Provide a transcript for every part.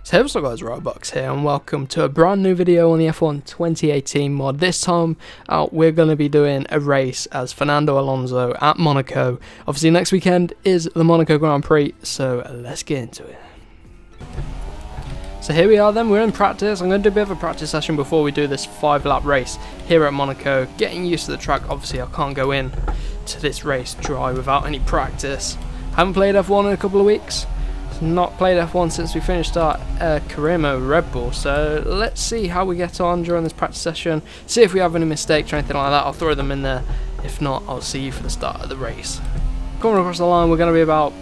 So hey what's up guys, Robux here and welcome to a brand new video on the F1 2018 mod. This time out we're going to be doing a race as Fernando Alonso at Monaco. Obviously next weekend is the Monaco Grand Prix, so let's get into it. So here we are then, we're in practice. I'm going to do a bit of a practice session before we do this 5-lap race here at Monaco. Getting used to the track. Obviously I can't go in to this race dry without any practice. Haven't played F1 in a couple of weeks. Not played F1 since we finished our career mode Red Bull, so let's see how we get on during this practice session, see if we have any mistakes or anything like that. I'll throw them in there. If not, I'll see you for the start of the race. Coming across the line, we're going to be about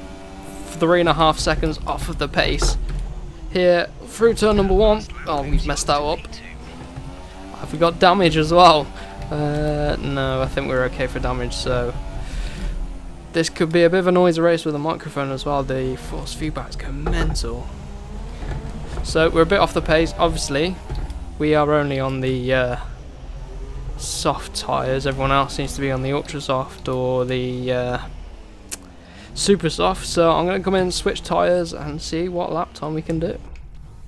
3.5 seconds off of the pace here through turn number 1. Oh, we've messed that up. Have we got damage as well? No, I think we're okay for damage, so this could be a bit of a noisy race with the microphone as well. The force feedback's going mental. So we're a bit off the pace. Obviously, we are only on the soft tyres. Everyone else seems to be on the ultra soft or the super soft. So I'm going to come in and switch tyres and see what lap time we can do.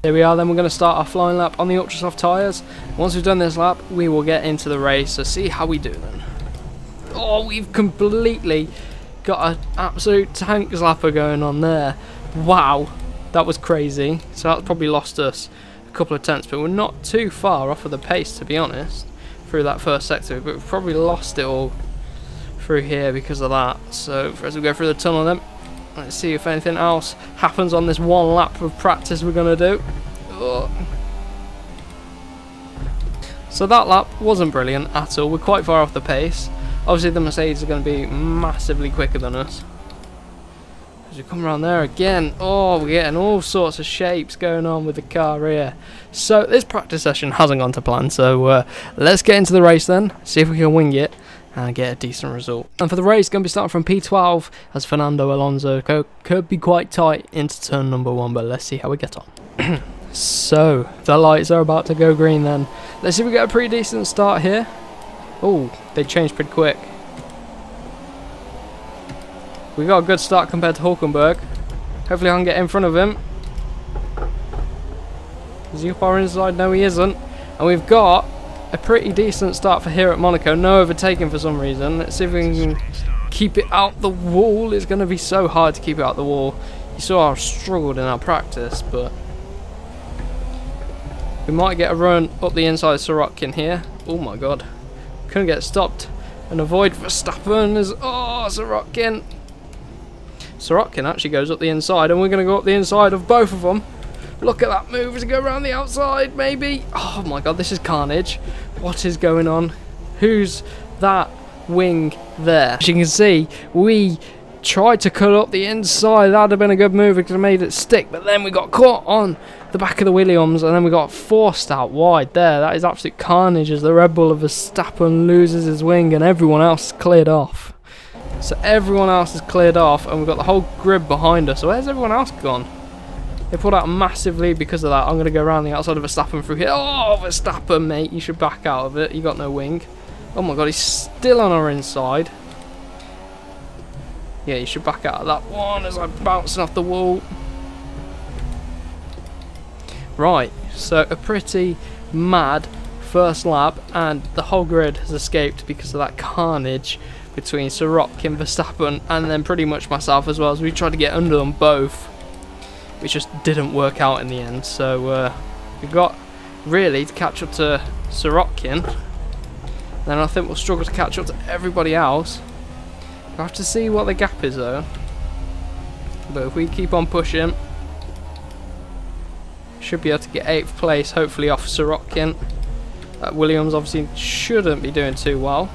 Here we are then, we're going to start our flying lap on the ultra soft tyres. Once we've done this lap, we will get into the race. So see how we do then. Oh, we've completely got an absolute tank slapper going on there. Wow, that was crazy. So that's probably lost us a couple of tenths, but we're not too far off of the pace, to be honest, through that first sector. But we've probably lost it all through here because of that. So as we go through the tunnel then, let's see if anything else happens on this one lap of practice we're going to do. Oh. So that lap wasn't brilliant at all. We're quite far off the pace. Obviously the Mercedes are going to be massively quicker than us. As we come around there again, oh, we're getting all sorts of shapes going on with the car here. So this practice session hasn't gone to plan, so let's get into the race then, see if we can wing it and get a decent result. And for the race, going to be starting from P12 as Fernando Alonso could be quite tight into turn number 1, but let's see how we get on. So the lights are about to go green then. Let's see if we get a pretty decent start here. Oh, they changed pretty quick. We got a good start compared to Hulkenberg. Hopefully I can get in front of him. Is he up our inside? No, he isn't. And we've got a pretty decent start for here at Monaco. No overtaking for some reason. Let's see if we can keep it out the wall. It's going to be so hard to keep it out the wall. You saw I struggled in our practice, but we might get a run up the inside of Sorokin here. Oh my god. Couldn't get stopped and avoid Verstappen as Sorokin actually goes up the inside, and we're going to go up the inside of both of them. Look at that move to go around the outside, maybe. Oh my god, this is carnage. What is going on? Who's that wing there? As you can see, we tried to cut up the inside. That would have been a good move. We could have made it stick, but then we got caught on the back of the Williams, and then we got forced out wide there. That is absolute carnage as the Red Bull of Verstappen loses his wing and everyone else is cleared off. So everyone else is cleared off and we've got the whole grid behind us. So where's everyone else gone? They pulled out massively because of that. I'm going to go around the outside of Verstappen through here. Oh, Verstappen, mate, you should back out of it. You got no wing. Oh my god, he's still on our inside. Yeah, you should back out of that one as I'm bouncing off the wall. Right, so a pretty mad first lap, and the whole grid has escaped because of that carnage between Sorokin, Verstappen, and then pretty much myself as well, as we tried to get under them both, which just didn't work out in the end. So we got really to catch up to Sorokin, then I think we'll struggle to catch up to everybody else. We'll have to see what the gap is though, but if we keep on pushing, should be able to get 8th place, hopefully off Sorokin. Williams obviously shouldn't be doing too well.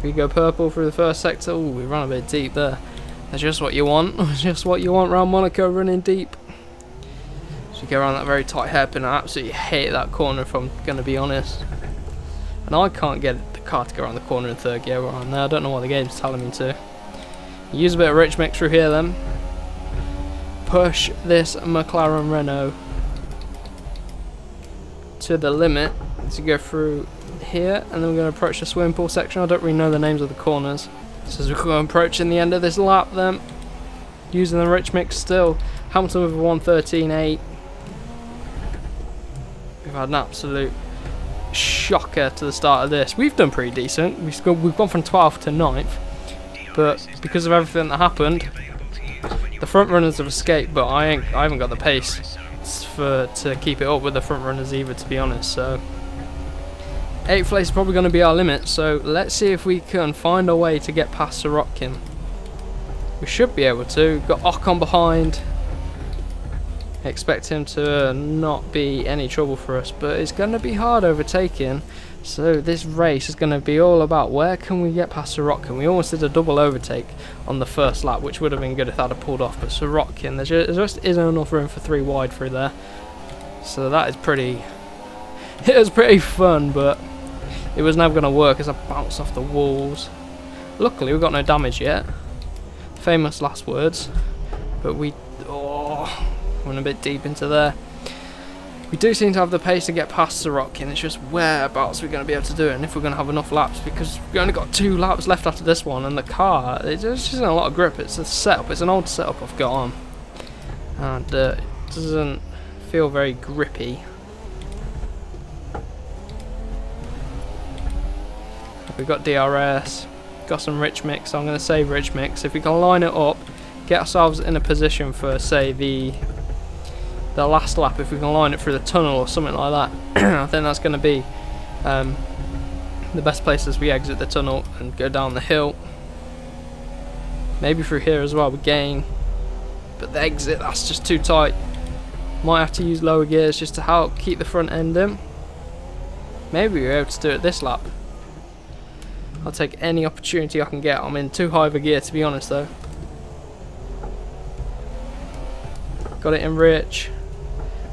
We go purple through the first sector. Oh, we ran a bit deep there. That's just what you want. Just what you want around Monaco, running deep. So we go around that very tight hairpin. I absolutely hate that corner if I'm going to be honest. And I can't get the car to go around the corner in third gear where I'm there. I don't know what the game's telling me to. Use a bit of rich mix through here then. Push this McLaren Renault to the limit to go through here, and then we're going to approach the swimming pool section. I don't really know the names of the corners. So as we're approaching the end of this lap then, using the rich mix still, Hamilton with a 1:13.8. We've had an absolute shocker to the start of this. We've done pretty decent. We've gone from 12th to 9th, but because of everything that happened, the front runners have escaped. But I haven't got the pace to keep it up with the front runners either, to be honest. So 8th place is probably going to be our limit. So let's see if we can find a way to get past Sorokin. We should be able to. Got Ocon behind. Expect him to not be any trouble for us, but it's going to be hard overtaking. So this race is going to be all about where can we get past Sorokin. We almost did a double overtake on the first lap, which would have been good if that had pulled off, but Sorokin, there just isn't enough room for 3 wide through there. So that is pretty... It was pretty fun, but it was never going to work as I bounced off the walls. Luckily we got no damage yet. Famous last words. But we... Oh... Went a bit deep into there. We do seem to have the pace to get past Sorokin. It's just whereabouts we're going to be able to do it, and if we're going to have enough laps, because we've only got 2 laps left after this one, and the car, it just isn't a lot of grip. It's a setup. It's an old setup I've got on, and it doesn't feel very grippy. We've got DRS, got some rich mix. So I'm going to save rich mix. If we can line it up, get ourselves in a position for, say, the last lap, if we can line it through the tunnel or something like that. I think that's going to be the best place as we exit the tunnel and go down the hill. Maybe through here as well we gain, but the exit, that's just too tight. Might have to use lower gears just to help keep the front end in. Maybe we're able to do it this lap. I'll take any opportunity I can get. I'm in too high of a gear, to be honest, though. Got it in rich.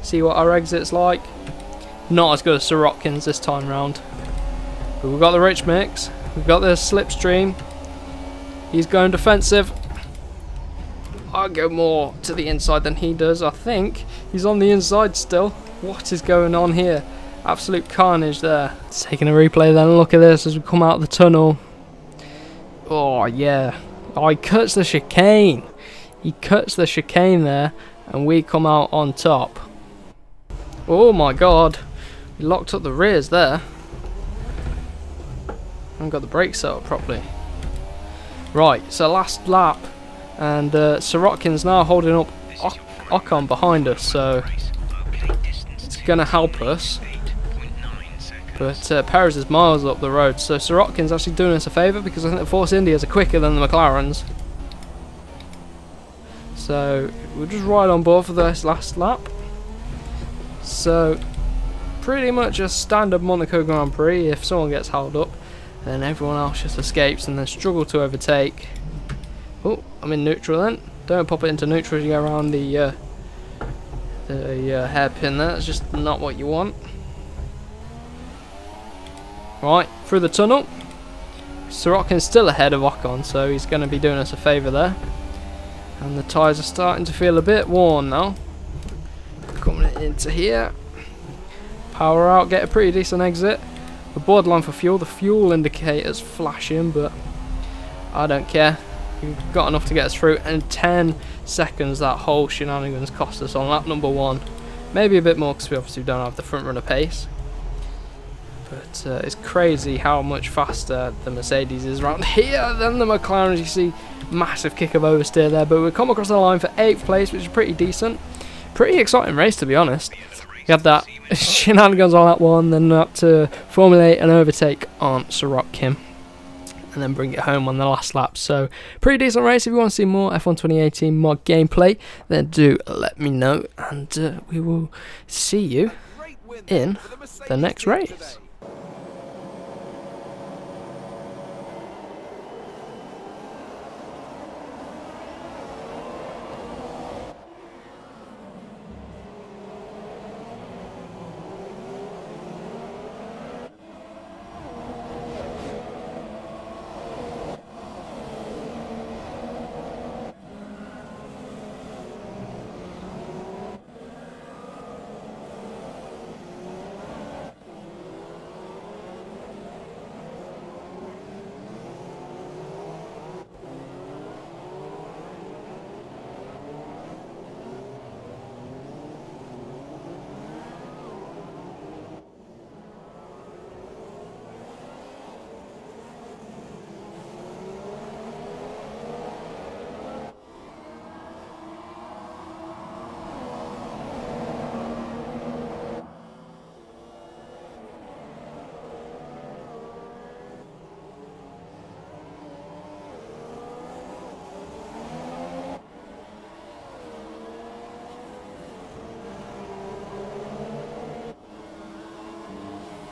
See what our exit's like. Not as good as Sorokin's this time round. But we've got the rich mix. We've got the slipstream. He's going defensive. I'll go more to the inside than he does. I think he's on the inside still. What is going on here? Absolute carnage there. Taking a replay then. Look at this as we come out of the tunnel. Oh yeah. Oh, he cuts the chicane. He cuts the chicane there, and we come out on top. Oh my god. We locked up the rears there. I haven't got the brakes set up properly. Right, so last lap, and Sorokin's now holding up Ocon behind us, so it's going to help us. But Perez is miles up the road, so Sorokin's actually doing us a favour, because I think the Force Indias are quicker than the McLarens. So we'll just ride on board for this last lap. So pretty much a standard Monaco Grand Prix. If someone gets held up, then everyone else just escapes and then struggle to overtake. Oh, I'm in neutral then. Don't pop it into neutral as you go around the hairpin there. That's just not what you want. Right, through the tunnel. Sorokin's still ahead of Ocon, so he's going to be doing us a favour there. And the tyres are starting to feel a bit worn now. Coming into here. Power out, get a pretty decent exit. We're borderline for fuel. The fuel indicator's flashing, but I don't care. We've got enough to get us through. And 10 seconds that whole shenanigans cost us on lap number 1. Maybe a bit more because we obviously don't have the front runner pace. But it's crazy how much faster the Mercedes is around here than the McLaren. You see, massive kick of oversteer there. But we come across the line for 8th place, which is pretty decent. Pretty exciting race, to be honest. We had that shenanigans on lap 1, then up to formulate an overtake on Sorokin, and then bring it home on the last lap. So, pretty decent race. If you want to see more F1 2018 mod gameplay, then do let me know, and we will see you in the next race.